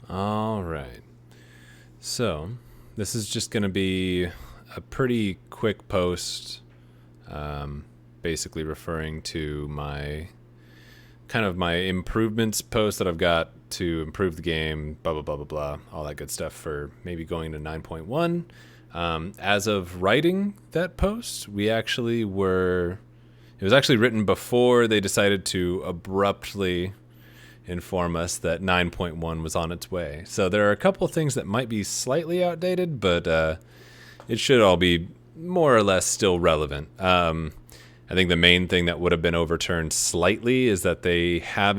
All right. So, this is just going to be a pretty quick post, basically referring to my improvements post that I've got to improve the game, blah, blah, blah, blah, blah, all that good stuff for maybe going to 9.1. As of writing that post, it was actually written before they decided to abruptly inform us that 9.1 was on its way. So there are a couple of things that might be slightly outdated, but it should all be more or less still relevant. I think the main thing that would have been overturned slightly is that they have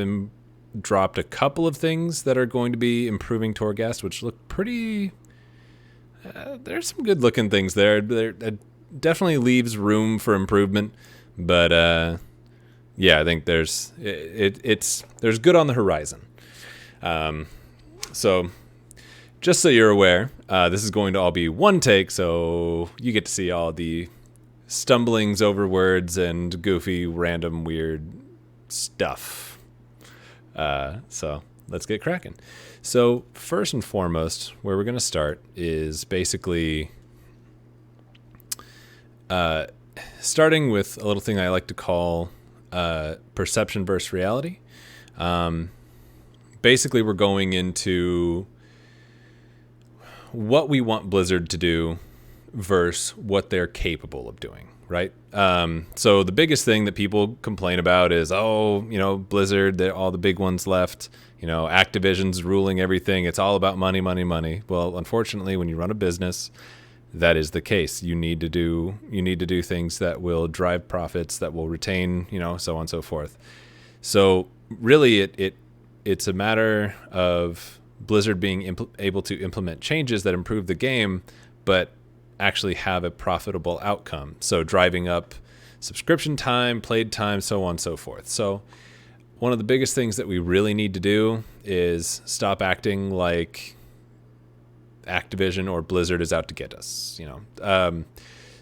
dropped a couple of things that are going to be improving Torghast, which look pretty... there's some good looking things there. It definitely leaves room for improvement, but yeah, I think there's good on the horizon. So just so you're aware, this is going to all be one take, so you get to see all the stumblings over words and goofy, random, weird stuff. So let's get cracking. So first and foremost, where we're going to start is basically starting with a little thing I like to call perception versus reality. Basically, we're going into what we want Blizzard to do versus what they're capable of doing, right? So the biggest thing that people complain about is, Blizzard, all the big ones left, Activision's ruling everything. It's all about money, money, money. Well, unfortunately, when you run a business, that is the case. You need to do things that will drive profits, that will retain, so on and so forth. So really it's a matter of Blizzard being able to implement changes that improve the game, but actually have a profitable outcome. So driving up subscription time, played time, so on and so forth. So one of the biggest things that we really need to do is stop acting like Activision or Blizzard is out to get us,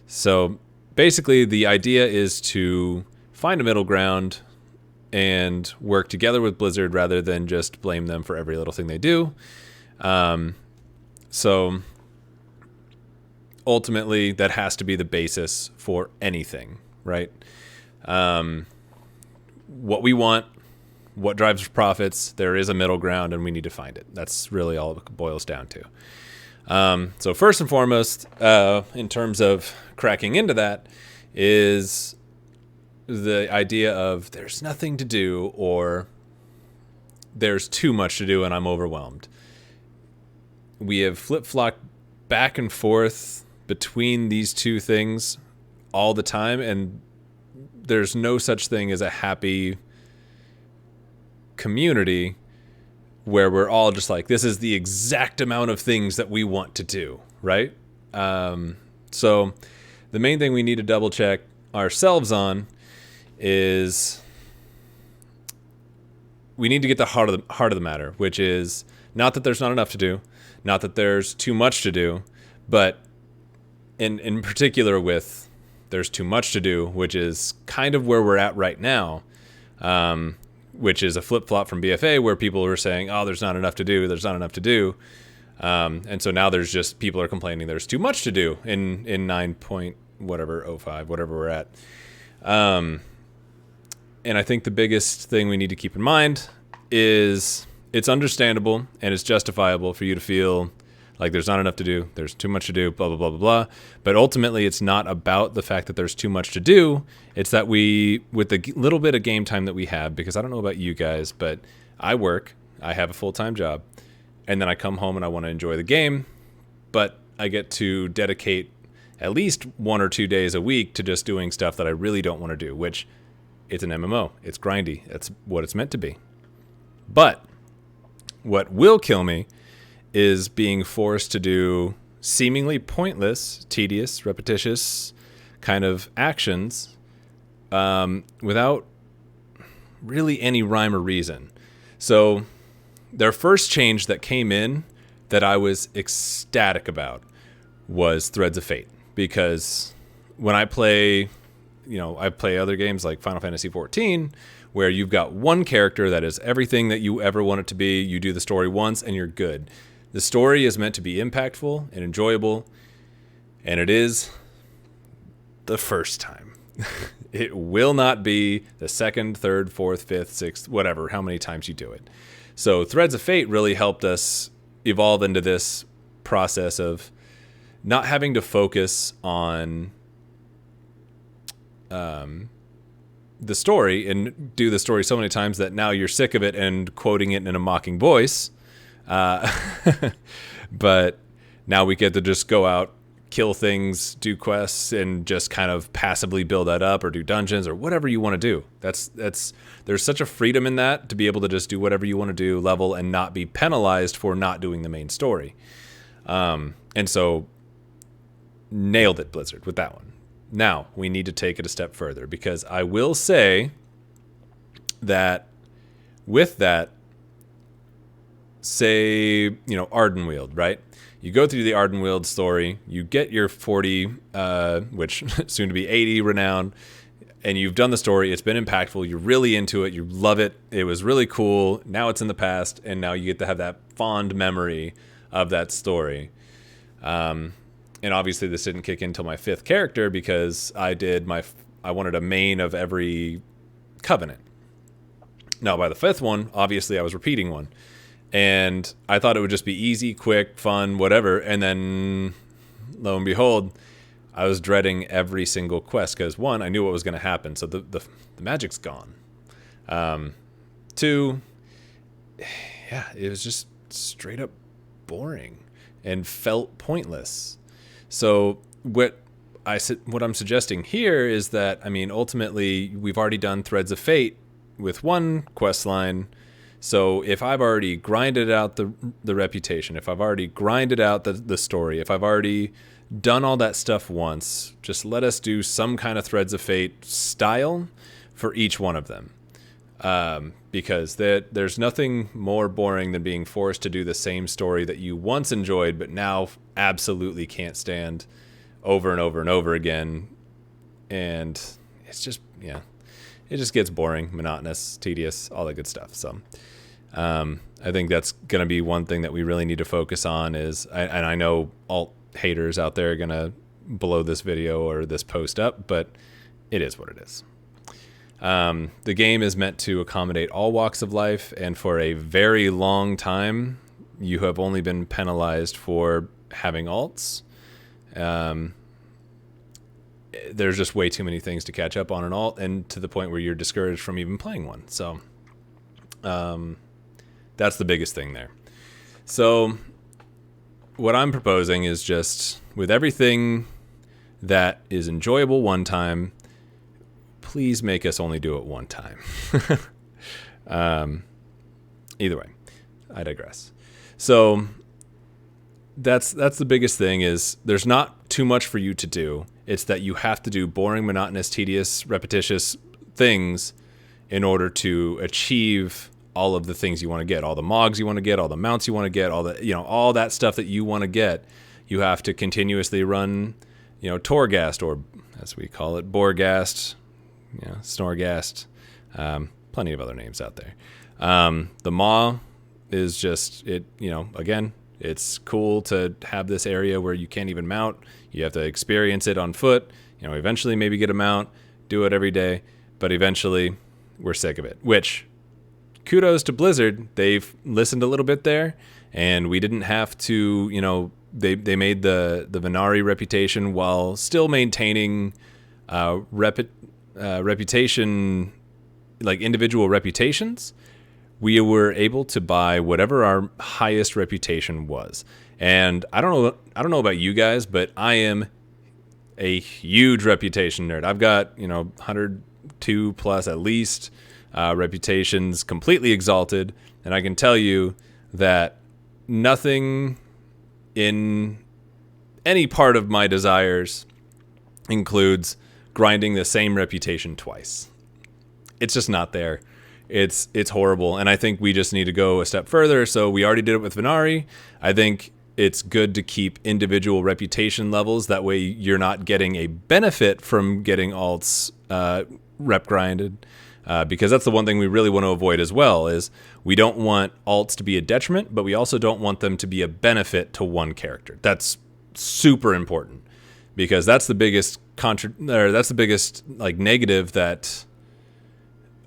So basically the idea is to find a middle ground and work together with Blizzard rather than just blame them for every little thing they do. So ultimately, that has to be the basis for anything, right? What we want, what drives profits, there is a middle ground, and we need to find it. That's really all it boils down to. So first and foremost, in terms of cracking into that, is the idea of there's nothing to do or there's too much to do and I'm overwhelmed. We have flip-flopped back and forth between these two things all the time, and there's no such thing as a happy community where we're all just like, this is the exact amount of things that we want to do, right? So the main thing we need to double check ourselves on is we need to get the heart of the matter, which is not that there's not enough to do, not that there's too much to do, but in particular with there's too much to do, which is kind of where we're at right now, which is a flip-flop from BFA where people were saying, oh, there's not enough to do. And so now there's just people are complaining there's too much to do in 9 point whatever, 05, whatever we're at. And I think the biggest thing we need to keep in mind is it's understandable and it's justifiable for you to feel like there's not enough to do, there's too much to do, blah, blah, blah, blah, blah. But ultimately, it's not about the fact that there's too much to do. It's that with the little bit of game time that we have, because I don't know about you guys, but I have a full-time job, and then I come home and I want to enjoy the game, but I get to dedicate at least 1 or 2 days a week to just doing stuff that I really don't want to do, which it's an MMO. It's grindy. That's what it's meant to be. But what will kill me is being forced to do seemingly pointless, tedious, repetitious kind of actions without really any rhyme or reason. So their first change that came in that I was ecstatic about was Threads of Fate, because when I play other games like Final Fantasy XIV, where you've got one character that is everything that you ever want it to be. You do the story once and you're good. The story is meant to be impactful and enjoyable, and it is the first time. It will not be the second, third, fourth, fifth, sixth, whatever, how many times you do it. So Threads of Fate really helped us evolve into this process of not having to focus on the story and do the story so many times that now you're sick of it and quoting it in a mocking voice. But now we get to just go out, kill things, do quests, and just kind of passively build that up, or do dungeons, or whatever you want to do. There's such a freedom in that to be able to just do whatever you want to do, level, and not be penalized for not doing the main story. And so nailed it, Blizzard, with that one. Now we need to take it a step further, because I will say that with that, say, Ardenweald, right? You go through the Ardenweald story, you get your 40, which soon to be 80 renown, and you've done the story. It's been impactful. You're really into it. You love it. It was really cool. Now it's in the past, and now you get to have that fond memory of that story. And obviously this didn't kick in until my 5th character, because I wanted a main of every covenant. Now by the 5th one, obviously I was repeating one. And I thought it would just be easy, quick, fun, whatever. And then, lo and behold, I was dreading every single quest because, 1, I knew what was going to happen. So the magic's gone. 2, yeah, it was just straight up boring and felt pointless. So what I'm suggesting here is that, ultimately, we've already done Threads of Fate with one quest line. So if I've already grinded out the reputation, if I've already grinded out the story, if I've already done all that stuff once, just let us do some kind of Threads of Fate style for each one of them. Because there's nothing more boring than being forced to do the same story that you once enjoyed, but now absolutely can't stand over and over and over again. And it's just, it just gets boring, monotonous, tedious, all that good stuff. So I think that's going to be one thing that we really need to focus on and I know alt haters out there are going to blow this video or this post up, but it is what it is. The game is meant to accommodate all walks of life, and for a very long time, you have only been penalized for having alts. There's just way too many things to catch up on an alt, and to the point where you're discouraged from even playing one. So that's the biggest thing there. So what I'm proposing is just, with everything that is enjoyable one time, please make us only do it one time. Either way, I digress. So that's the biggest thing, is there's not too much for you to do. It's that you have to do boring, monotonous, tedious, repetitious things in order to achieve all of the things you want to get, all the mogs you want to get, all the mounts you want to get, all the, all that stuff that you want to get. You have to continuously run, Torghast, or as we call it, Borghast, Snorghast, plenty of other names out there. The Maw is just, again, it's cool to have this area where you can't even mount. You have to experience it on foot, eventually maybe get a mount, do it every day, but eventually we're sick of it, which, kudos to Blizzard. They've listened a little bit there, and we didn't have to, they made the Venari reputation while still maintaining reputation, like individual reputations. We were able to buy whatever our highest reputation was. And I don't know about you guys, but I am a huge reputation nerd. I've got, 102 plus at least reputations completely exalted. And I can tell you that nothing in any part of my desires includes grinding the same reputation twice. It's just not there. It's horrible, and I think we just need to go a step further. So we already did it with Venari. I think it's good to keep individual reputation levels. That way you're not getting a benefit from getting alts rep grinded. because that's the one thing we really want to avoid as well. Is we don't want alts to be a detriment, but we also don't want them to be a benefit to one character. That's super important, because that's the biggest like negative that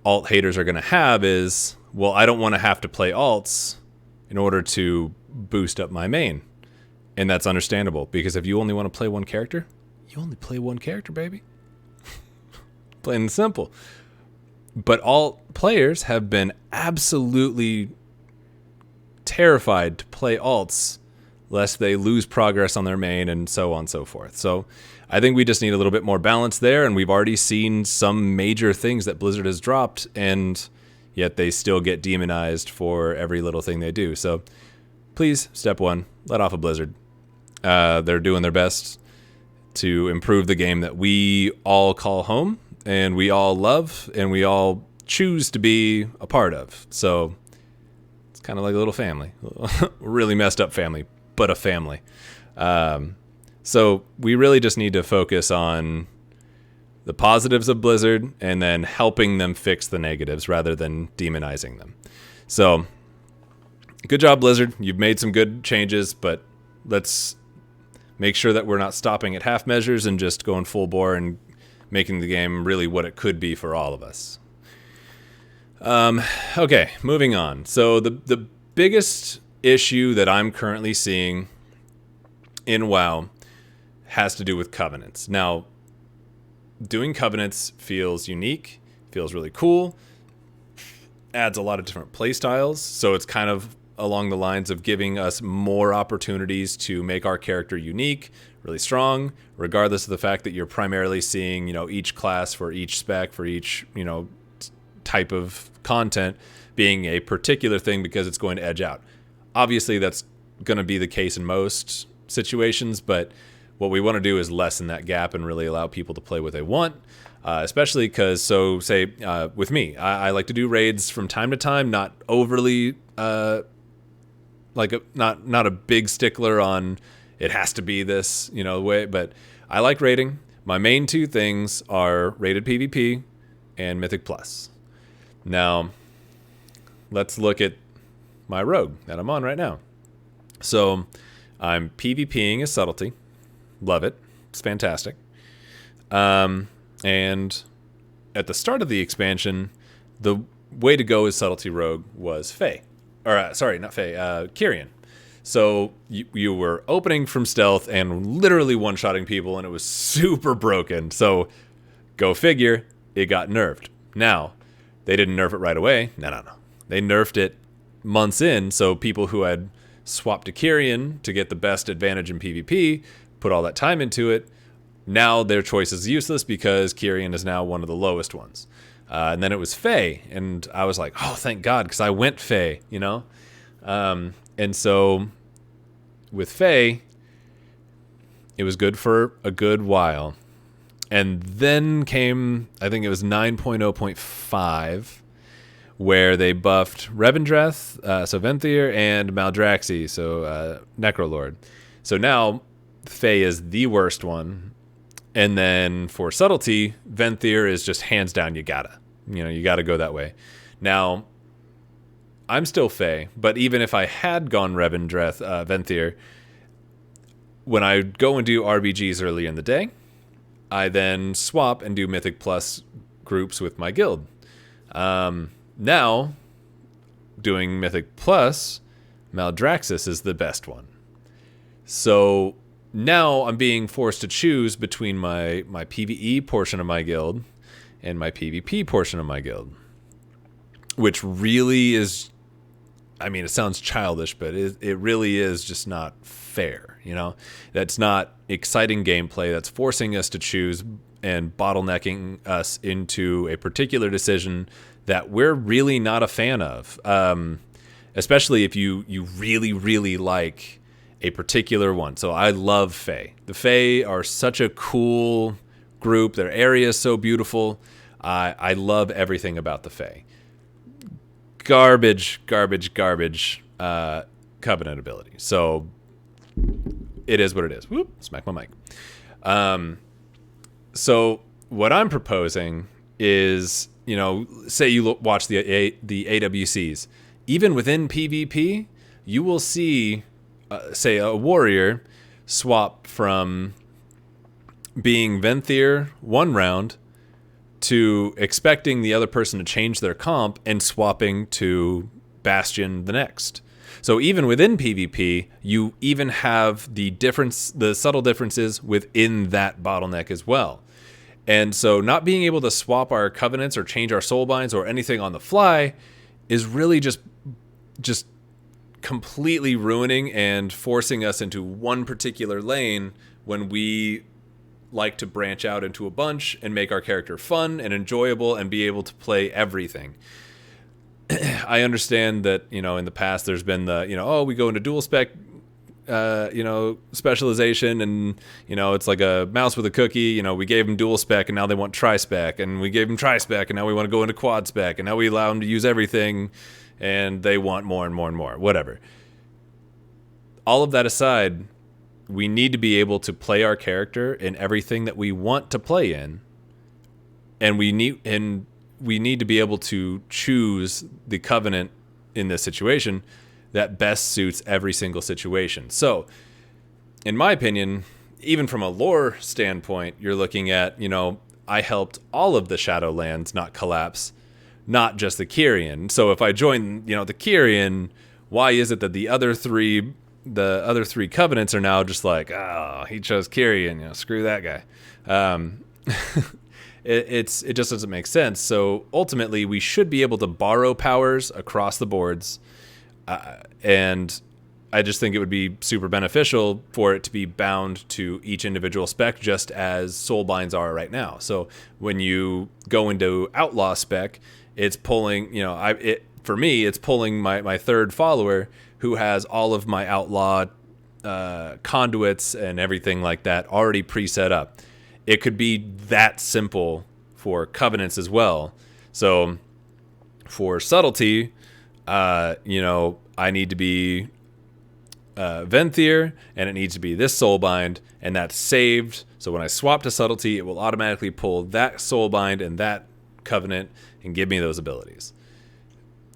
alt haters are going to have is, well, I don't want to have to play alts in order to boost up my main. And that's understandable, because if you only want to play one character, you only play one character, baby. Plain and simple. But alt players have been absolutely terrified to play alts lest they lose progress on their main and so on and so forth. So I think we just need a little bit more balance there, and we've already seen some major things that Blizzard has dropped, and yet they still get demonized for every little thing they do. So please, step one, let off of Blizzard. They're doing their best to improve the game that we all call home, and we all love, and we all choose to be a part of. So it's kind of like a little family. Really messed up family, but a family. So we really just need to focus on the positives of Blizzard and then helping them fix the negatives rather than demonizing them. So good job, Blizzard. You've made some good changes, but let's make sure that we're not stopping at half measures and just going full bore and making the game really what it could be for all of us. Okay, moving on. So the biggest issue that I'm currently seeing in WoW has to do with covenants. Now, doing covenants feels unique, feels really cool, adds a lot of different play styles, so it's kind of along the lines of giving us more opportunities to make our character unique, really strong, regardless of the fact that you're primarily seeing, each class for each spec, for each, type of content being a particular thing because it's going to edge out. Obviously, that's going to be the case in most situations, but what we want to do is lessen that gap and really allow people to play what they want, especially because, say, with me, I like to do raids from time to time, not overly, not a big stickler on it has to be this, way, but I like raiding. My main two things are rated PvP and Mythic Plus. Now, let's look at my rogue that I'm on right now. So I'm PvPing as Subtlety. Love it. It's fantastic. And at the start of the expansion, the way to go as Subtlety Rogue was Fae. Or, sorry, not Fae, Kyrian. So you were opening from stealth and literally one-shotting people, and it was super broken. So go figure, it got nerfed. Now, they didn't nerf it right away. No. They nerfed it months in, so people who had swapped to Kyrian to get the best advantage in PvP put all that time into it. Now their choice is useless because Kyrian is now one of the lowest ones. And then it was Fae, and I was like, oh, thank God, because I went Fae, And so with Fae, it was good for a good while. And then came, I think it was 9.0.5, where they buffed Revendreth, so Venthyr, and Maldraxxi, so Necrolord. So now Fae is the worst one. And then for Subtlety, Venthyr is just hands down, you gotta go that way. Now, I'm still Fae, but even if I had gone Revendreth, Venthyr, when I go and do RBGs early in the day, I then swap and do Mythic Plus groups with my guild. Now, doing Mythic Plus, Maldraxxus is the best one. So now I'm being forced to choose between my PvE portion of my guild and my PvP portion of my guild, which really is, it sounds childish, but it really is just not fair, That's not exciting gameplay. That's forcing us to choose and bottlenecking us into a particular decision that we're really not a fan of, especially if you really, really like a particular one. So I love Fae. The Fae are such a cool group. Their area is so beautiful. I love everything about the Fae. Garbage Covenant ability. So it is what it is. Whoop, smack my mic. So what I'm proposing is, say you watch the AWCs, even within PvP, you will see, say, a warrior swap from being Venthyr one round to expecting the other person to change their comp and swapping to Bastion the next. So even within PvP, you even have the subtle differences within that bottleneck as well. And so not being able to swap our covenants or change our soulbinds or anything on the fly is really just completely ruining and forcing us into one particular lane when we like to branch out into a bunch and make our character fun and enjoyable and be able to play everything. I understand that, in the past there's been we go into dual spec, specialization, and, it's like a mouse with a cookie. We gave them dual spec and now they want tri-spec, and we gave them tri-spec and now we want to go into quad spec, and now we allow them to use everything and they want more and more and more, whatever. All of that aside, we need to be able to play our character in everything that we want to play in, and we need to be able to choose the covenant in this situation that best suits every single situation. So, in my opinion, even from a lore standpoint, you're looking at, I helped all of the Shadowlands not collapse, not just the Kyrian. So if I join, the Kyrian, why is it that the other three covenants are now just like, he chose Kyrian, screw that guy. It just doesn't make sense. So ultimately, we should be able to borrow powers across the boards, and I just think it would be super beneficial for it to be bound to each individual spec, just as soulbinds are right now. So when you go into outlaw spec, it's pulling, for me, it's pulling my third follower who has all of my outlaw conduits and everything like that already preset up. It could be that simple for covenants as well. So for subtlety, I need to be Venthyr, and it needs to be this soulbind, and that's saved. So when I swap to subtlety, it will automatically pull that soulbind and that covenant and give me those abilities.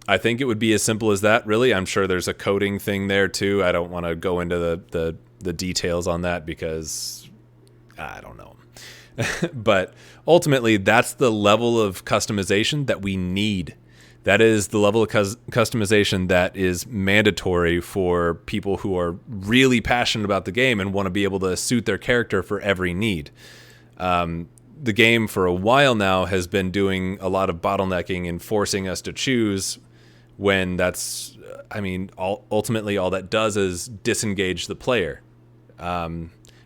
I think it would be as simple as that, really. I'm sure there's a coding thing there too. I don't want to go into the details on that because I don't know. But ultimately, that's the level of customization that we need. That is the level of customization that is mandatory for people who are really passionate about the game and want to be able to suit their character for every need. The game for a while now has been doing a lot of bottlenecking and forcing us to choose when that's, ultimately all that does is disengage the player,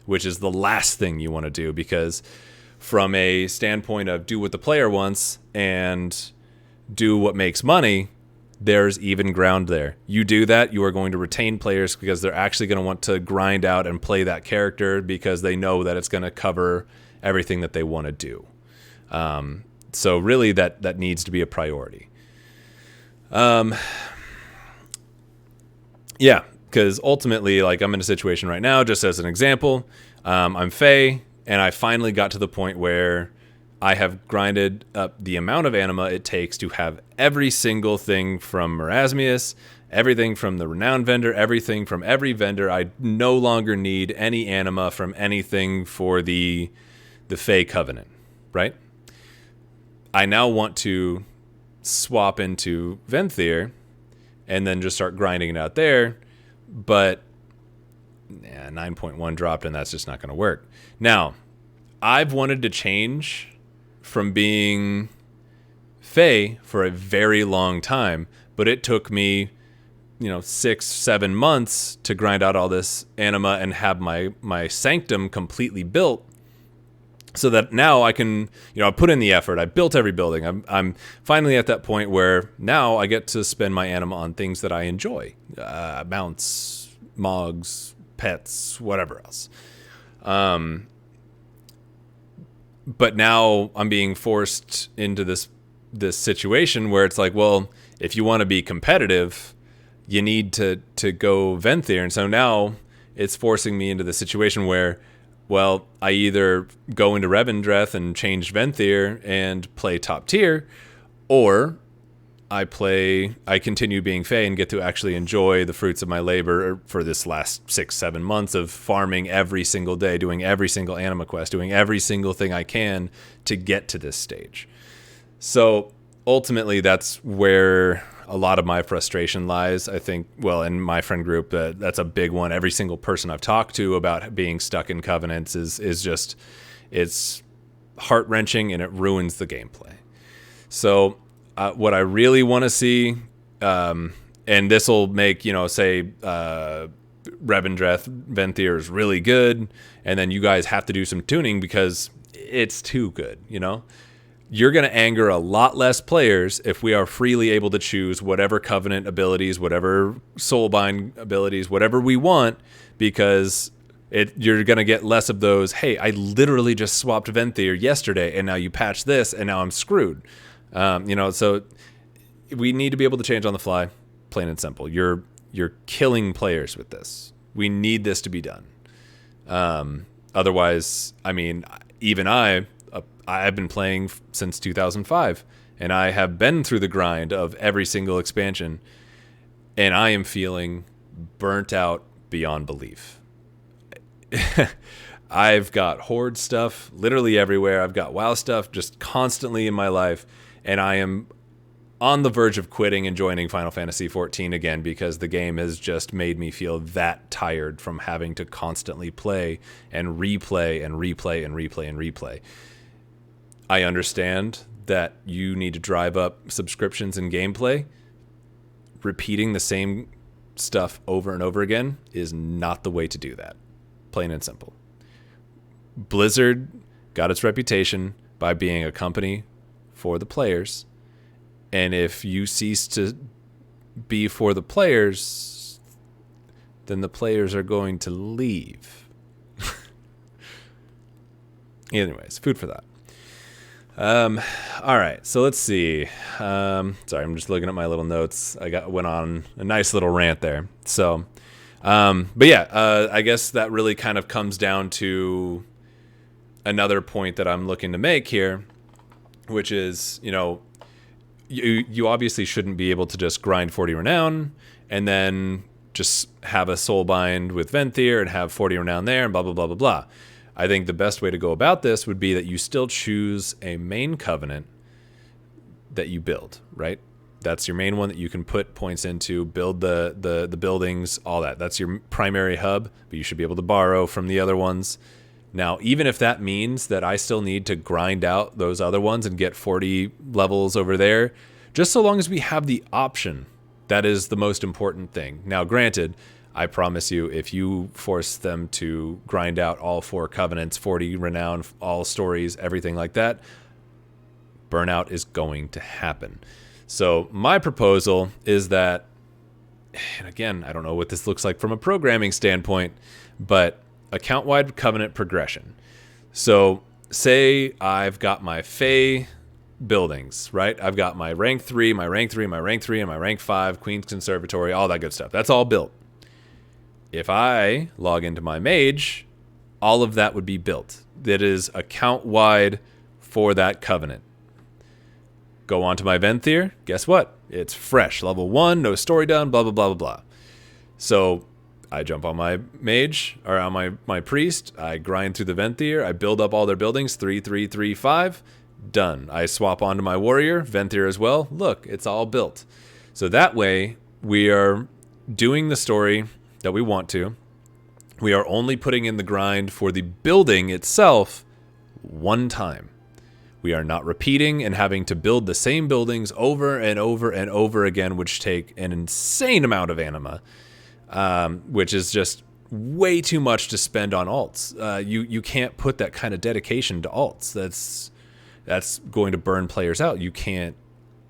which is the last thing you want to do, because from a standpoint of do what the player wants and do what makes money, there's even ground there. You do that, you are going to retain players because they're actually going to want to grind out and play that character because they know that it's going to cover everything that they want to do. So really that needs to be a priority. Yeah, because ultimately, like, I'm in a situation right now, just as an example, I'm Fae, and I finally got to the point where I have grinded up the amount of anima it takes to have every single thing from Merasmius, everything from the Renowned vendor, everything from every vendor. I no longer need any anima from anything for the Fae Covenant, right? I now want to swap into Venthyr and then just start grinding it out there, but 9.1 dropped, and that's just not going to work. Now, I've wanted to change from being Fae for a very long time, but it took me 6-7 months to grind out all this anima and have my sanctum completely built, so that now I can, I put in the effort. I built every building. I'm finally at that point where now I get to spend my anima on things that I enjoy. Mounts, mogs, pets, whatever else. But now I'm being forced into this situation where it's like, well, if you want to be competitive, you need to go Venthyr. And so now it's forcing me into the situation where, well, I either go into Revendreth and change Venthyr and play top tier, or I continue being Fae and get to actually enjoy the fruits of my labor for this last 6-7 months of farming every single day, doing every single anima quest, doing every single thing I can to get to this stage. So ultimately, that's where a lot of my frustration lies. I think, well, in my friend group, that's a big one. Every single person I've talked to about being stuck in covenants is just, it's heart-wrenching and it ruins the gameplay. So what I really want to see, and this will make, say Revendreth Venthyr is really good, and then you guys have to do some tuning because it's too good, You're going to anger a lot less players if we are freely able to choose whatever covenant abilities, whatever soulbind abilities, whatever we want, because you're going to get less of those, hey, I literally just swapped Venthyr yesterday, and now you patch this, and now I'm screwed. So we need to be able to change on the fly, plain and simple. You're killing players with this. We need this to be done. Otherwise, I mean, even I've been playing since 2005, and I have been through the grind of every single expansion, and I am feeling burnt out beyond belief. I've got Horde stuff literally everywhere. I've got WoW stuff just constantly in my life, and I am on the verge of quitting and joining Final Fantasy XIV again because the game has just made me feel that tired from having to constantly play and replay and replay and replay and replay. I understand that you need to drive up subscriptions and gameplay. Repeating the same stuff over and over again is not the way to do that. Plain and simple. Blizzard got its reputation by being a company for the players. And if you cease to be for the players, then the players are going to leave. Anyways, food for that. All right, so let's see. Sorry, I'm just looking at my little notes. Went on a nice little rant there. So, but yeah, I guess that really kind of comes down to another point that I'm looking to make here, which is, you obviously shouldn't be able to just grind 40 renown and then just have a soulbind with Venthyr and have 40 renown there and blah, blah, blah, blah, blah. I think the best way to go about this would be that you still choose a main covenant that you build, right? That's your main one that you can put points into, build the buildings, all that. That's your primary hub, but you should be able to borrow from the other ones. Now, even if that means that I still need to grind out those other ones and get 40 levels over there, just so long as we have the option, that is the most important thing. Now, granted, I promise you, if you force them to grind out all 4 covenants, 40 renown, all stories, everything like that, burnout is going to happen. So my proposal is that, and again, I don't know what this looks like from a programming standpoint, but account-wide covenant progression. So say I've got my Fae buildings, right? I've got my rank 3, my rank 3, my rank 3, and my rank 5, Queen's Conservatory, all that good stuff. That's all built. If I log into my mage, all of that would be built. That is account-wide for that covenant. Go on to my Venthyr, guess what? It's fresh, level 1, no story done, blah, blah, blah, blah, blah. So I jump on my mage, or on my priest, I grind through the Venthyr, I build up all their buildings, 3, 3, 3, 5, done. I swap onto my warrior, Venthyr as well, look, it's all built. So that way, we are doing the story that we want to. We are only putting in the grind for the building itself one time. We are not repeating and having to build the same buildings over and over and over again, which take an insane amount of anima, which is just way too much to spend on alts. You can't put that kind of dedication to alts. That's going to burn players out. You can't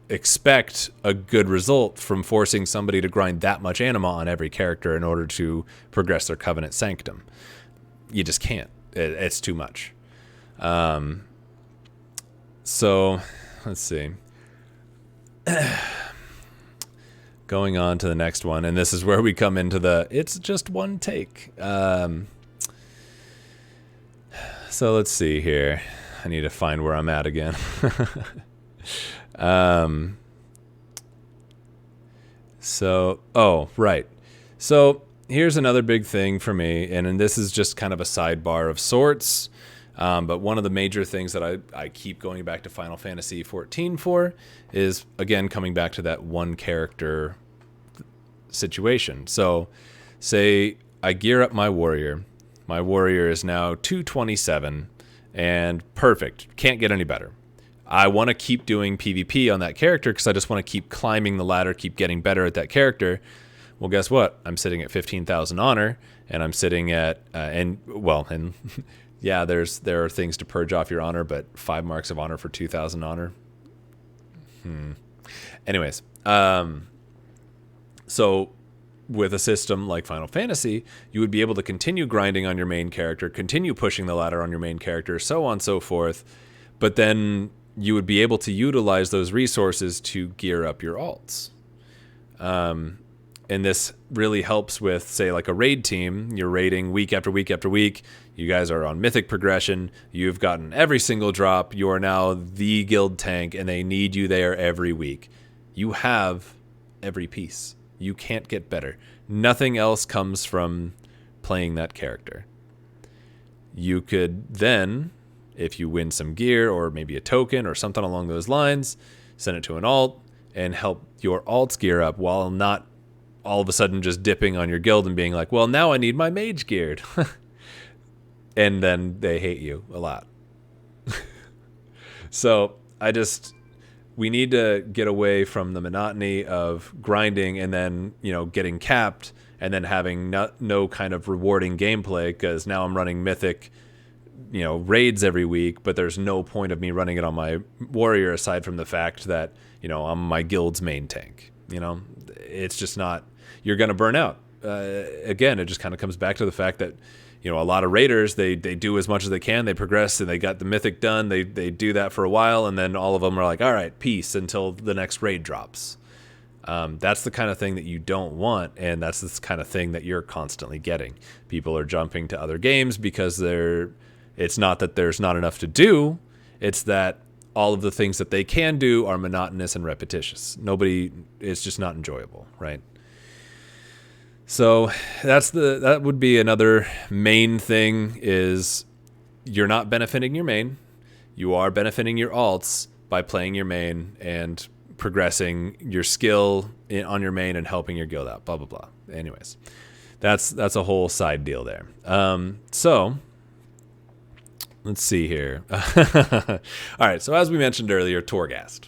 expect a good result from forcing somebody to grind that much anima on every character in order to progress their covenant sanctum. You just can't. It's too much. So let's see. Going on to the next one, and this is where we come into it's just one take. So let's see here. I need to find where I'm at again. Um, right. So here's another big thing for me, and this is just kind of a sidebar of sorts. But one of the major things that I keep going back to Final Fantasy XIV for is, again, coming back to that one character situation. So say I gear up my warrior. My warrior is now 227 and perfect. Can't get any better. I want to keep doing PvP on that character because I just want to keep climbing the ladder, keep getting better at that character. Well, guess what? I'm sitting at 15,000 honor, and I'm sitting at yeah, there are things to purge off your honor, but 5 marks of honor for 2,000 honor. Anyways, so with a system like Final Fantasy, you would be able to continue grinding on your main character, continue pushing the ladder on your main character, so on and so forth, but then you would be able to utilize those resources to gear up your alts. And this really helps with, say, like a raid team. You're raiding week after week after week. You guys are on mythic progression. You've gotten every single drop. You are now the guild tank, and they need you there every week. You have every piece. You can't get better. Nothing else comes from playing that character. You could then, if you win some gear or maybe a token or something along those lines, send it to an alt and help your alts gear up while not all of a sudden just dipping on your guild and being like, well, now I need my mage geared. And then they hate you a lot. So we need to get away from the monotony of grinding and then, getting capped and then having no kind of rewarding gameplay, because now I'm running mythic, raids every week, but there's no point of me running it on my warrior aside from the fact that, I'm my guild's main tank. It's just not, you're going to burn out. Again, it just kind of comes back to the fact that, a lot of raiders, they do as much as they can. They progress and they got the mythic done. They do that for a while, and then all of them are like, all right, peace until the next raid drops. That's the kind of thing that you don't want, and that's the kind of thing that you're constantly getting. People are jumping to other games because it's not that there's not enough to do. It's that all of the things that they can do are monotonous and repetitious. It's just not enjoyable, right? So that would be another main thing, is you're not benefiting your main. You are benefiting your alts by playing your main and progressing your skill on your main and helping your guild out, blah, blah, blah. Anyways, that's a whole side deal there. So let's see here. All right. So as we mentioned earlier, Torghast.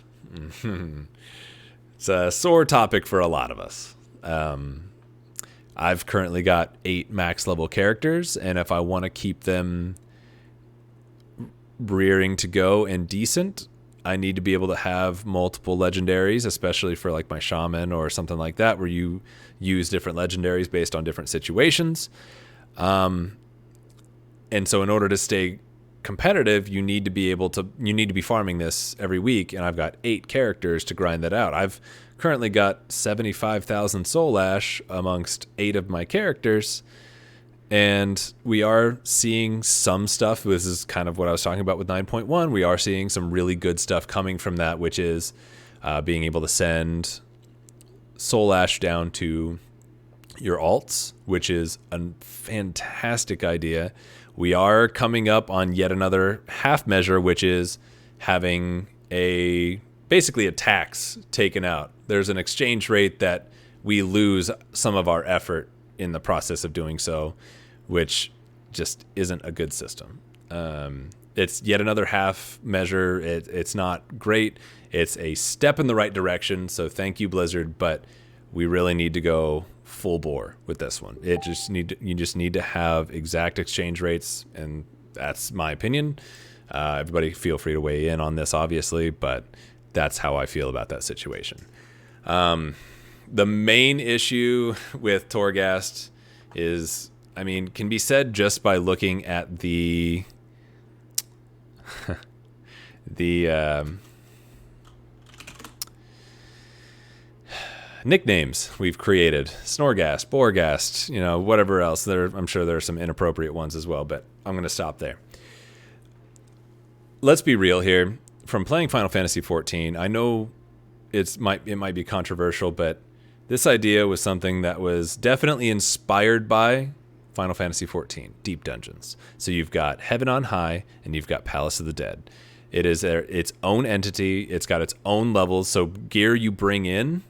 It's a sore topic for a lot of us. I've currently got 8 max level characters, and if I want to keep them rearing to go and decent, I need to be able to have multiple legendaries, especially for like my shaman or something like that, where you use different legendaries based on different situations. And so in order to stay competitive, you need to be farming this every week, and I've got 8 characters to grind that out. I've currently got 75,000 soul ash amongst 8 of my characters, and we are seeing some stuff. This is kind of what I was talking about with 9.1. We are seeing some really good stuff coming from that, which is being able to send soul ash down to your alts, which is a fantastic idea. We are coming up on yet another half measure, which is having basically a tax taken out. There's an exchange rate that we lose some of our effort in the process of doing so, which just isn't a good system. It's yet another half measure. It's not great. It's a step in the right direction, so thank you, Blizzard, but we really need to go full bore with this one. You just need to have exact exchange rates, and that's my opinion. Everybody feel free to weigh in on this, obviously, but that's how I feel about that situation. The main issue with Torghast can be said just by looking at the nicknames we've created. Snorghast, Boarghast, whatever else. I'm sure there are some inappropriate ones as well, but I'm going to stop there. Let's be real here. from playing Final Fantasy 14, I know it might be controversial, but this idea was something that was definitely inspired by Final Fantasy 14, deep dungeons. So you've got Heaven on High and you've got Palace of the Dead. It is its own entity. It's got its own levels. So gear you bring in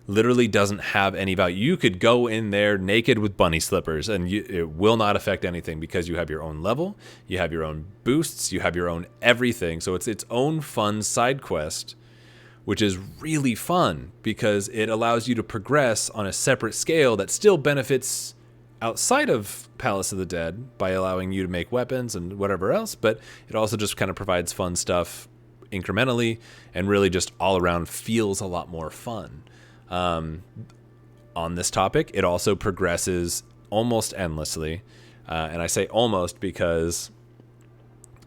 literally doesn't have any value. You could go in there naked with bunny slippers and it will not affect anything because you have your own level, you have your own boosts, you have your own everything. So it's its own fun side quest, which is really fun because it allows you to progress on a separate scale that still benefits outside of Palace of the Dead by allowing you to make weapons and whatever else, but it also just kind of provides fun stuff incrementally and really just all around feels a lot more fun. On this topic, it also progresses almost endlessly. And I say almost because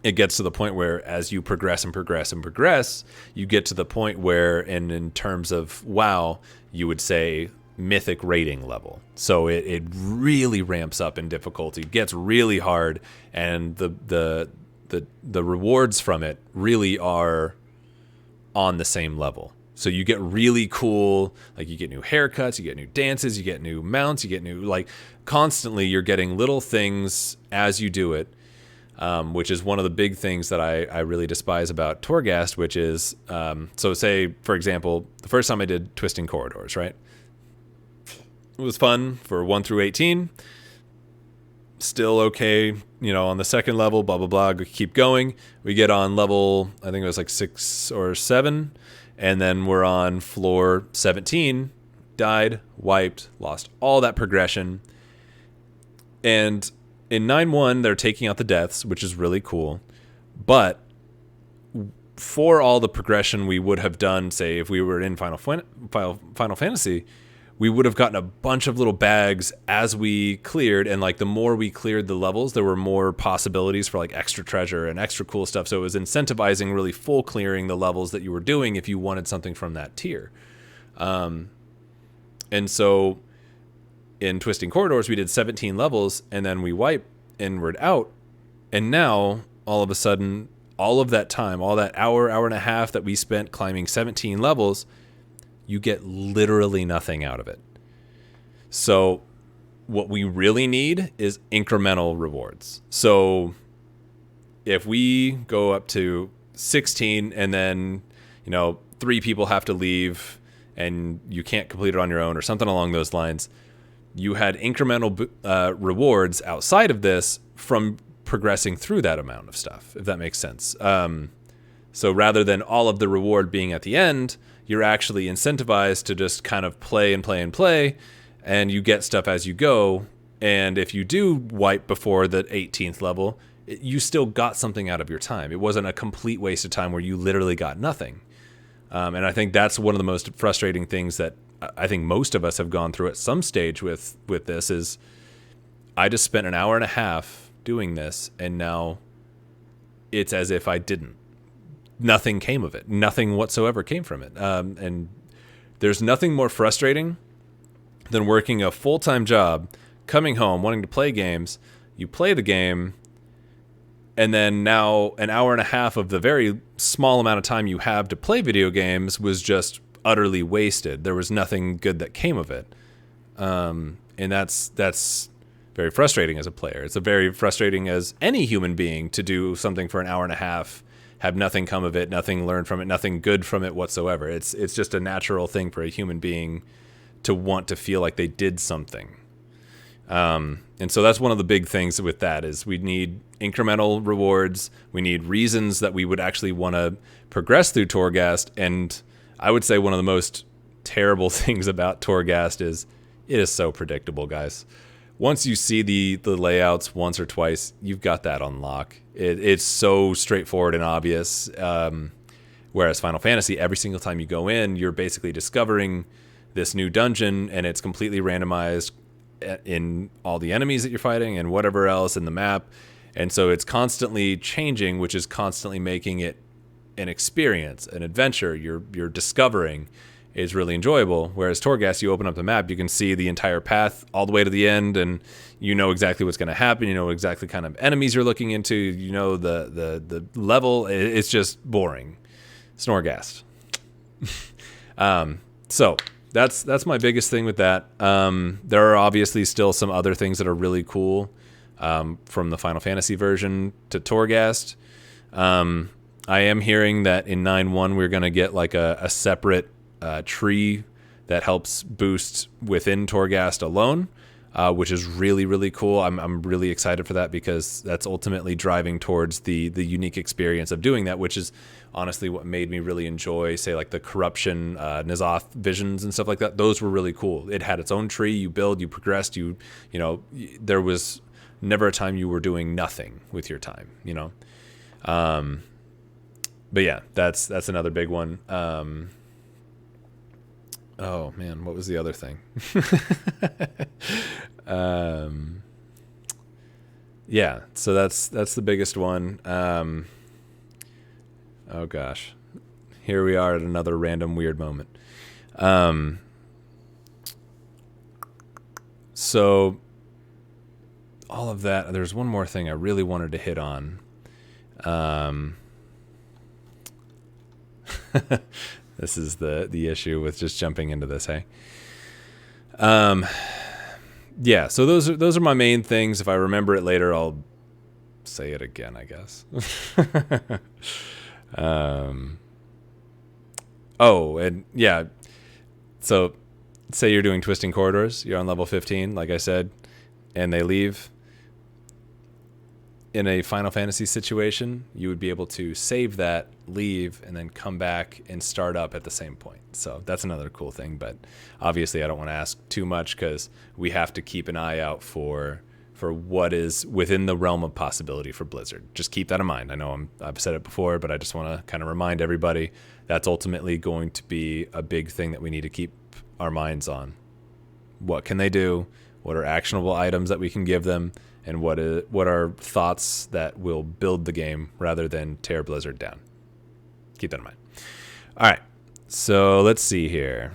it gets to the point where as you progress and progress and progress, you get to the point where, and in terms of WoW, you would say mythic rating level. So it really ramps up in difficulty, gets really hard, and the rewards from it really are on the same level. So you get really cool, like you get new haircuts, you get new dances, you get new mounts, you get new, like constantly you're getting little things as you do it, which is one of the big things that I really despise about Torghast, which is, so say, for example, the first time I did Twisting Corridors, right? It was fun for 1 through 18. Still okay, on the second level, blah, blah, blah, keep going. We get on level, I think it was like 6 or 7. And then we're on floor 17, died, wiped, lost all that progression. And in 9.1, they're taking out the deaths, which is really cool. But for all the progression we would have done, say, if we were in Final Fantasy, we would have gotten a bunch of little bags as we cleared. And like the more we cleared the levels, there were more possibilities for like extra treasure and extra cool stuff. So it was incentivizing really full clearing the levels that you were doing if you wanted something from that tier. And so in Twisting Corridors, we did 17 levels and then we wipe inward out. And now all of a sudden, all of that time, all that hour and a half that we spent climbing 17 levels, you get literally nothing out of it. So what we really need is incremental rewards. So if we go up to 16 and then, 3 people have to leave and you can't complete it on your own or something along those lines, you had incremental rewards outside of this from progressing through that amount of stuff, if that makes sense. So rather than all of the reward being at the end, you're actually incentivized to just kind of play and play and play, and you get stuff as you go. And if you do wipe before the 18th level, you still got something out of your time. It wasn't a complete waste of time where you literally got nothing. And I think that's one of the most frustrating things that I think most of us have gone through at some stage with this is I just spent an hour and a half doing this, and now it's as if I didn't. Nothing came of it. Nothing whatsoever came from it. And there's nothing more frustrating than working a full-time job, coming home, wanting to play games. You play the game, and then now an hour and a half of the very small amount of time you have to play video games was just utterly wasted. There was nothing good that came of it. And that's very frustrating as a player. It's a very frustrating as any human being to do something for an hour and a half, have nothing come of it, nothing learned from it, nothing good from it whatsoever. It's just a natural thing for a human being to want to feel like they did something. And so that's one of the big things with that is we need incremental rewards. We need reasons that we would actually want to progress through Torghast. And I would say one of the most terrible things about Torghast is it is so predictable, guys. Once you see the layouts once or twice, you've got that on lock. It's so straightforward and obvious. Whereas Final Fantasy, every single time you go in, you're basically discovering this new dungeon, and it's completely randomized in all the enemies that you're fighting and whatever else in the map. And so it's constantly changing, which is constantly making it an experience, an adventure. You're discovering is really enjoyable. Whereas Torghast, you open up the map, you can see the entire path all the way to the end, and you know exactly what's going to happen. You know exactly kind of enemies you're looking into. You know the level. It's just boring. Snorgast. So that's my biggest thing with that. There are obviously still some other things that are really cool, from the Final Fantasy version to Torghast. I am hearing that in 9.1 we're going to get like a separate tree that helps boost within Torghast alone, which is really, really cool. I'm really excited for that because that's ultimately driving towards the unique experience of doing that, which is honestly what made me really enjoy, say, like the Corruption, N'Zoth visions and stuff like that. Those were really cool. It had its own tree. You build, you progressed, you know, there was never a time you were doing nothing with your time, you know? But yeah, that's another big one. Oh man, what was the other thing? Yeah, so that's the biggest one. Oh gosh, here we are at another random weird moment. So all of that. There's one more thing I really wanted to hit on. This is the issue with just jumping into this, hey? Yeah, so those are my main things. If I remember it later, I'll say it again, I guess. Oh, and yeah, so say you're doing Twisting Corridors, you're on level 15, like I said, and they leave. In a Final Fantasy situation, you would be able to save that, leave, and then come back and start up at the same point. So that's another cool thing, but obviously I don't want to ask too much because we have to keep an eye out for what is within the realm of possibility for Blizzard. Just keep that in mind. I know I've said it before, but I just want to kind of remind everybody that's ultimately going to be a big thing that we need to keep our minds on. What can they do? What are actionable items that we can give them? And what are thoughts that will build the game rather than tear Blizzard down? Keep that in mind. All right, so let's see here.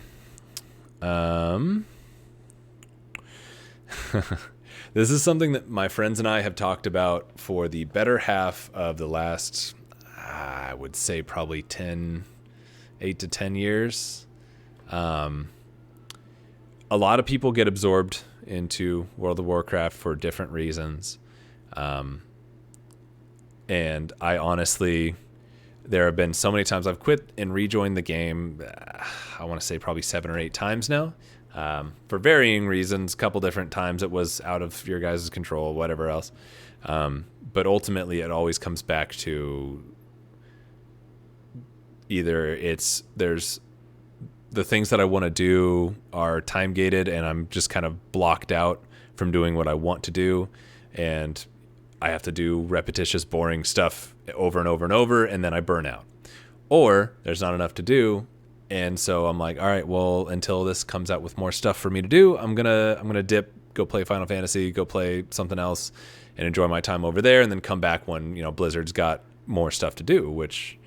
This is something that my friends and I have talked about for the better half of the last, I would say probably 8 to 10 years. A lot of people get absorbed into World of Warcraft for different reasons. And I honestly, there have been so many times I've quit and rejoined the game. I want to say probably 7 or 8 times now, for varying reasons. A couple different times it was out of your guys' control, whatever else. But ultimately it always comes back to either there's the things that I want to do are time gated and I'm just kind of blocked out from doing what I want to do. And I have to do repetitious, boring stuff over and over and over. And then I burn out, or there's not enough to do. And so I'm like, all right, well, until this comes out with more stuff for me to do, I'm going to dip, go play Final Fantasy, go play something else and enjoy my time over there. And then come back when, Blizzard's got more stuff to do, which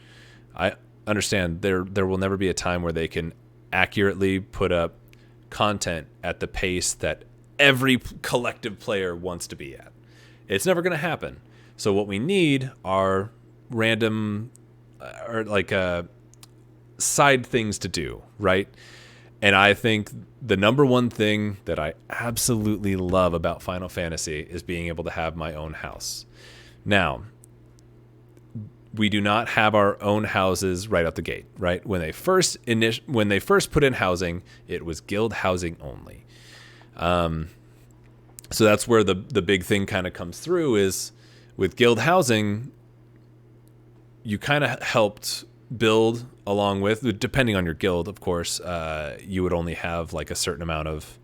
I understand there will never be a time where they can accurately put up content at the pace that every collective player wants to be at. It's never going to happen. So what we need are random or like side things to do, right? And I think the number one thing that I absolutely love about Final Fantasy is being able to have my own house. Now, we do not have our own houses right out the gate, right? When they first put in housing, it was guild housing only. So that's where the big thing kind of comes through is with guild housing, you kind of helped build along with, depending on your guild, of course, you would only have like a certain amount of,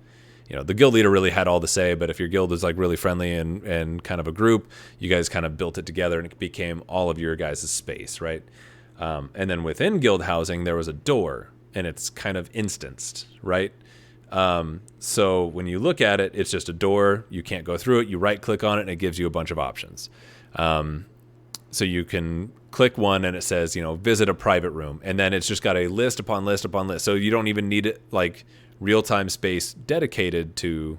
the guild leader really had all the say, but if your guild was like really friendly and kind of a group, you guys kind of built it together and it became all of your guys' space, right? And then within guild housing, there was a door and it's kind of instanced, right? So when you look at it, it's just a door. You can't go through it. You right click on it and it gives you a bunch of options. So you can click one and it says, visit a private room. And then it's just got a list upon list upon list. So you don't even need it like real-time space dedicated to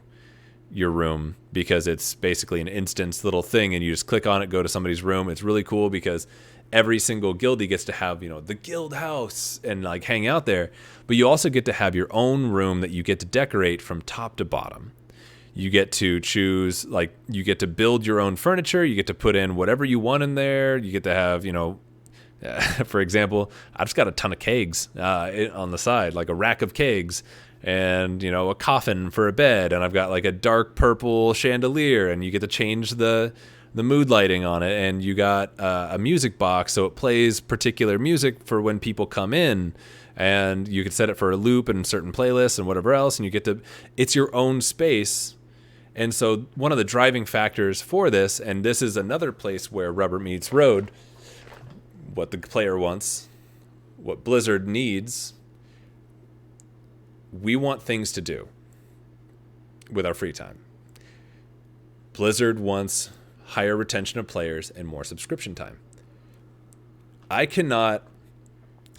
your room because it's basically an instance little thing and you just click on it, go to somebody's room. It's really cool because every single guildie gets to have, the guild house and like hang out there, but you also get to have your own room that you get to decorate from top to bottom. You get to choose, like, you get to build your own furniture. You get to put in whatever you want in there. You get to have, for example, I just got a ton of kegs on the side, like a rack of kegs, and, a coffin for a bed. And I've got like a dark purple chandelier, and you get to change the mood lighting on it. And you got a music box, so it plays particular music for when people come in. And you can set it for a loop and certain playlists and whatever else. And you get to, it's your own space. And so one of the driving factors for this, and this is another place where rubber meets road, what the player wants, what Blizzard needs, we want things to do with our free time. Blizzard wants higher retention of players and more subscription time. I cannot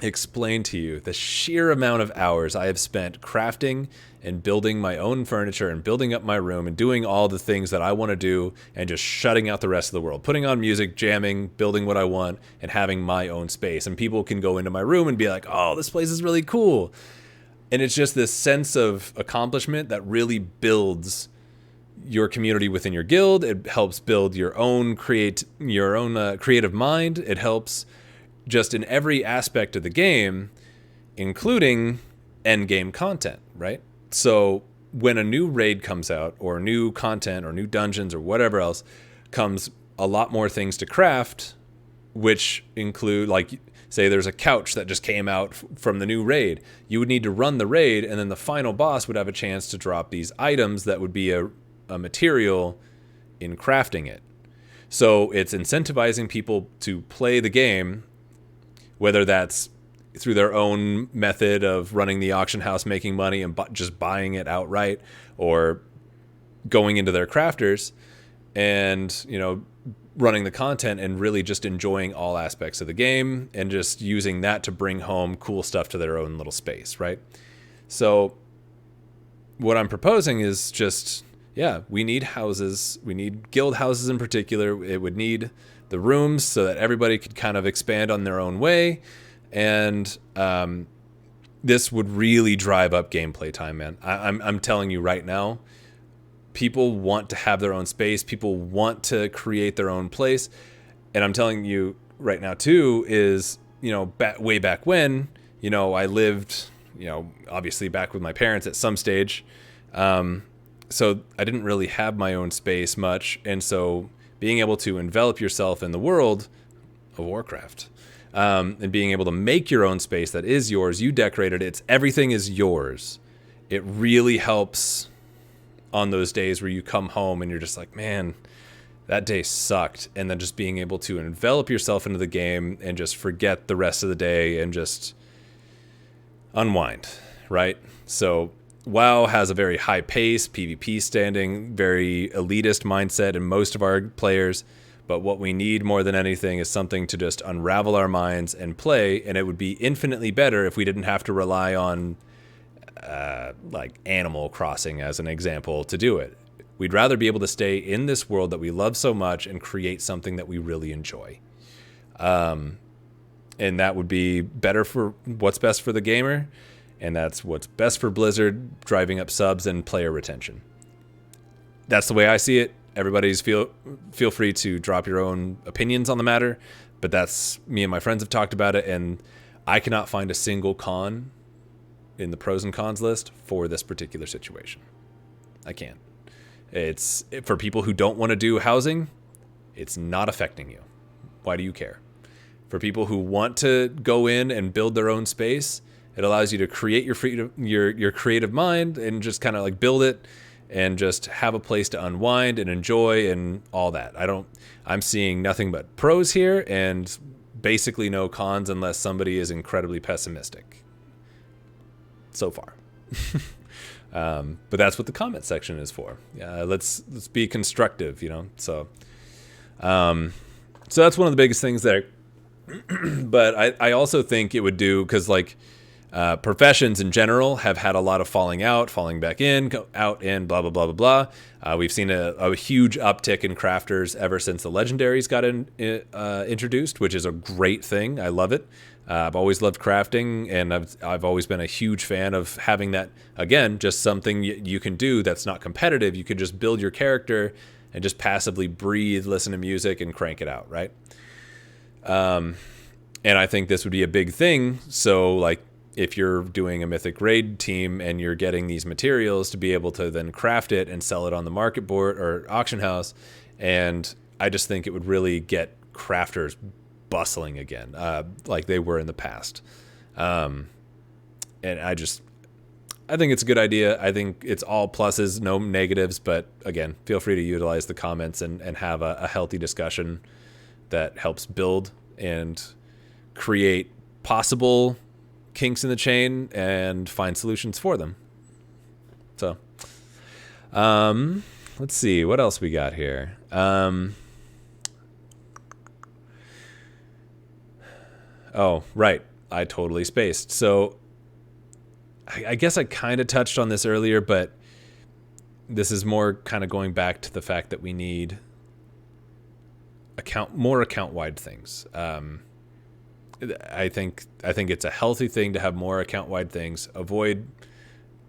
explain to you the sheer amount of hours I have spent crafting and building my own furniture and building up my room and doing all the things that I want to do and just shutting out the rest of the world, putting on music, jamming, building what I want, and having my own space. And people can go into my room and be like, oh, this place is really cool. And it's just this sense of accomplishment that really builds your community within your guild. It helps build your own creative mind. It helps just in every aspect of the game, including end game content, right? So when a new raid comes out, or new content, or new dungeons, or whatever else, comes a lot more things to craft, which include, like, say there's a couch that just came out from the new raid. You would need to run the raid, and then the final boss would have a chance to drop these items that would be a material in crafting it. So it's incentivizing people to play the game, whether that's through their own method of running the auction house, making money, and just buying it outright, or going into their crafters and, running the content and really just enjoying all aspects of the game and just using that to bring home cool stuff to their own little space, right? So what I'm proposing is just, we need houses. We need guild houses in particular. It would need the rooms so that everybody could kind of expand on their own way. And this would really drive up gameplay time, man. I'm telling you right now, people want to have their own space. People want to create their own place. And I'm telling you right now too is, way back when, I lived, obviously back with my parents at some stage. So I didn't really have my own space much. And so being able to envelop yourself in the world of Warcraft, and being able to make your own space that is yours, you decorated it, everything is yours. It really helps on those days where you come home and you're just like, man, that day sucked. And then just being able to envelop yourself into the game and just forget the rest of the day and just unwind, right? So WoW has a very high pace, PvP standing, very elitist mindset in most of our players. But what we need more than anything is something to just unravel our minds and play. And it would be infinitely better if we didn't have to rely on like Animal Crossing as an example to do it. We'd rather be able to stay in this world that we love so much and create something that we really enjoy. And that would be better for what's best for the gamer. And that's what's best for Blizzard, driving up subs and player retention. That's the way I see it. Everybody's feel free to drop your own opinions on the matter, but that's me and my friends have talked about it, and I cannot find a single con in the pros and cons list for this particular situation. I can't. It's for people who don't want to do housing, it's not affecting you. Why do you care? For people who want to go in and build their own space, it allows you to create your creative mind and just kind of like build it and just have a place to unwind and enjoy and all that. I'm seeing nothing but pros here and basically no cons unless somebody is incredibly pessimistic so far. But that's what the comment section is for. Let's be constructive, So that's one of the biggest things there. But I also think it would do, because like Professions in general have had a lot of falling out, falling back in, go out in, blah, blah, blah, blah, blah. We've seen a huge uptick in crafters ever since the legendaries got introduced, which is a great thing. I love it. I've always loved crafting, and I've always been a huge fan of having that, again, just something you can do that's not competitive. You can just build your character and just passively breathe, listen to music, and crank it out, right? And I think this would be a big thing. So, like, if you're doing a Mythic Raid team and you're getting these materials to be able to then craft it and sell it on the market board or auction house, and I just think it would really get crafters bustling again, like they were in the past. And I think it's a good idea. I think it's all pluses, no negatives, but again, feel free to utilize the comments and have a healthy discussion that helps build and create possible kinks in the chain and find solutions for them. So, let's see what else we got here. Oh, right. I totally spaced. So I guess I kind of touched on this earlier, but this is more kind of going back to the fact that we need more account-wide things. I think it's a healthy thing to have more account-wide things. Avoid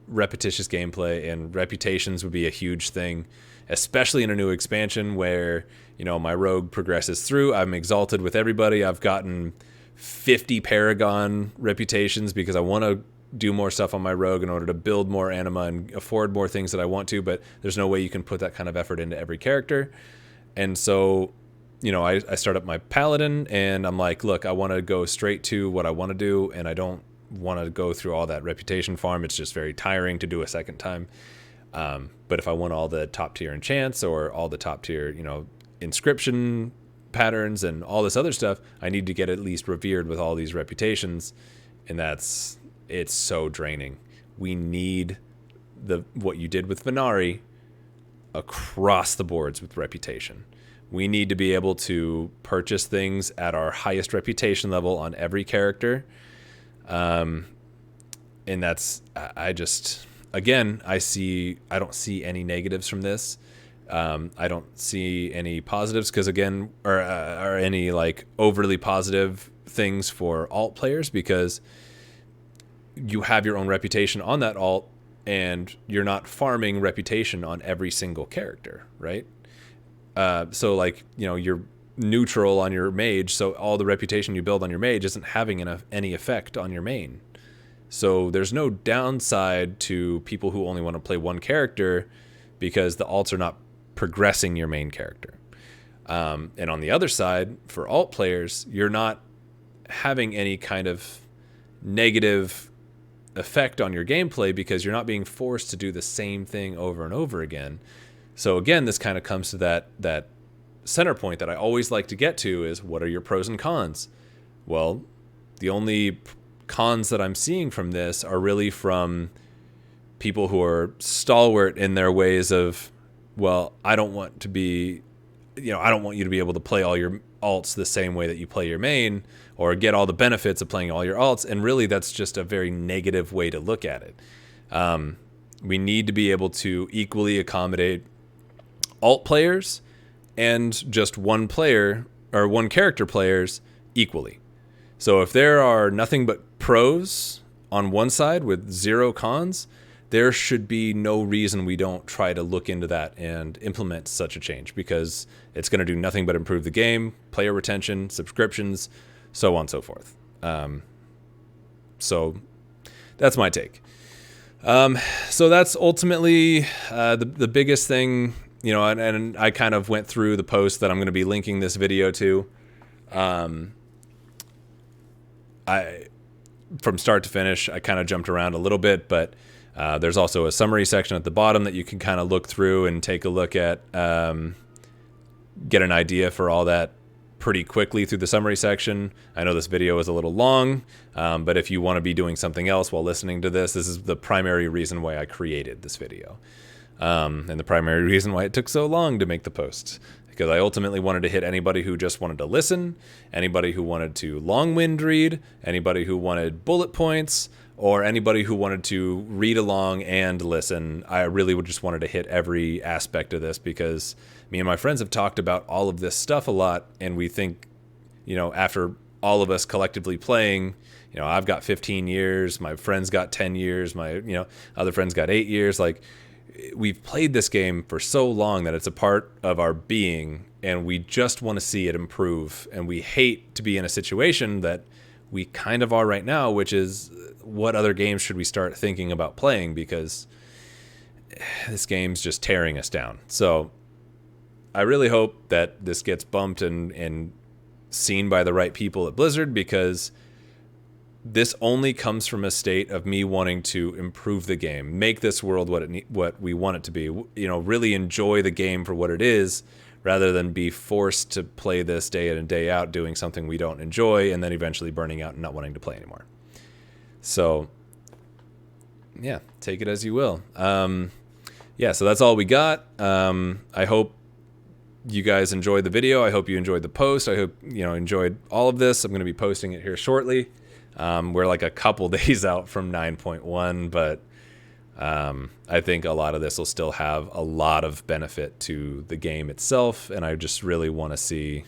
repetitious gameplay, and reputations would be a huge thing, especially in a new expansion where, you know, my rogue progresses through. I'm exalted with everybody. I've gotten 50 Paragon reputations because I want to do more stuff on my rogue in order to build more anima and afford more things that I want to, but there's no way you can put that kind of effort into every character. And so, you know, I start up my paladin and I'm like, look, I want to go straight to what I want to do, and I don't want to go through all that reputation farm. It's just very tiring to do a second time. But if I want all the top tier enchants or all the top tier, you know, inscription patterns and all this other stuff, I need to get at least revered with all these reputations, and it's so draining. We need what you did with Venari across the boards with reputation. We need to be able to purchase things at our highest reputation level on every character. And that's, I don't see any negatives from this. I don't see any positives because, again, or any like overly positive things for alt players, because you have your own reputation on that alt and you're not farming reputation on every single character, right? So like, you know, you're neutral on your mage, so all the reputation you build on your mage isn't having any effect on your main. So there's no downside to people who only want to play one character because the alts are not progressing your main character. And on the other side, for alt players, you're not having any kind of negative effect on your gameplay because you're not being forced to do the same thing over and over again. So again, this kind of comes to that center point that I always like to get to is, what are your pros and cons? Well, the only cons that I'm seeing from this are really from people who are stalwart in their ways of, well, I don't want you to be able to play all your alts the same way that you play your main, or get all the benefits of playing all your alts. And really, that's just a very negative way to look at it. We need to be able to equally accommodate alt players and just one player or one character players equally. So if there are nothing but pros on one side with zero cons, there should be no reason we don't try to look into that and implement such a change, because it's going to do nothing but improve the game, player retention, subscriptions, so on and so forth. So that's my take. So that's ultimately the biggest thing, you know, and I kind of went through the post that I'm going to be linking this video to. From start to finish, I kind of jumped around a little bit, but there's also a summary section at the bottom that you can kind of look through and take a look at, get an idea for all that pretty quickly through the summary section. I know this video is a little long, but if you want to be doing something else while listening to this is the primary reason why I created this video. And the primary reason why it took so long to make the post, because I ultimately wanted to hit anybody who just wanted to listen, anybody who wanted to long wind read, anybody who wanted bullet points, or anybody who wanted to read along and listen. I really would just wanted to hit every aspect of this because me and my friends have talked about all of this stuff a lot, and we think, after all of us collectively playing, I've got 15 years, my friends got 10 years, my, other friends got 8 years. Like, we've played this game for so long that it's a part of our being, and we just want to see it improve. And we hate to be in a situation that we kind of are right now, which is, what other games should we start thinking about playing? Because this game's just tearing us down. So I really hope that this gets bumped and seen by the right people at Blizzard, because this only comes from a state of me wanting to improve the game, make this world what we want it to be, really enjoy the game for what it is, rather than be forced to play this day in and day out doing something we don't enjoy and then eventually burning out and not wanting to play anymore. So yeah, take it as you will. So that's all we got. I hope you guys enjoyed the video. I hope you enjoyed the post. I hope enjoyed all of this. I'm going to be posting it here shortly. We're like a couple days out from 9.1, but I think a lot of this will still have a lot of benefit to the game itself, and I just really want to see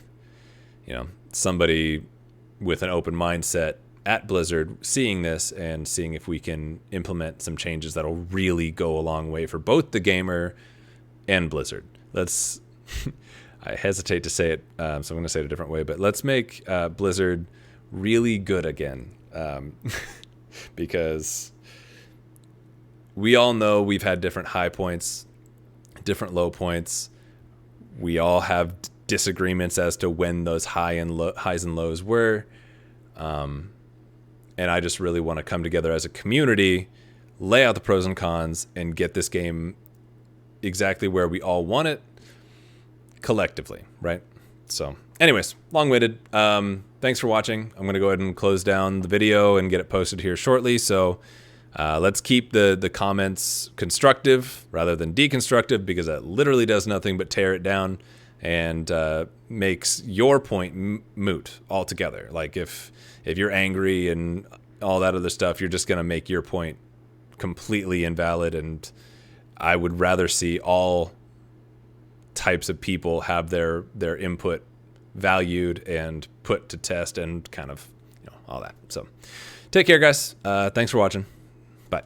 somebody with an open mindset at Blizzard seeing this and seeing if we can implement some changes that'll really go a long way for both the gamer and Blizzard. Let's I hesitate to say it, so I'm going to say it a different way, but let's make Blizzard really good again, because we all know we've had different high points, different low points. We all have disagreements as to when those highs and lows were. And I just really want to come together as a community, lay out the pros and cons, and get this game exactly where we all want it collectively, right? So anyways, long-winded. Thanks for watching. I'm going to go ahead and close down the video and get it posted here shortly. So let's keep the comments constructive rather than deconstructive, because that literally does nothing but tear it down and makes your point moot altogether. Like, if you're angry and all that other stuff, you're just going to make your point completely invalid. And I would rather see all types of people have their input valued and put to test and kind of all that. So take care, guys. Thanks for watching. Bye.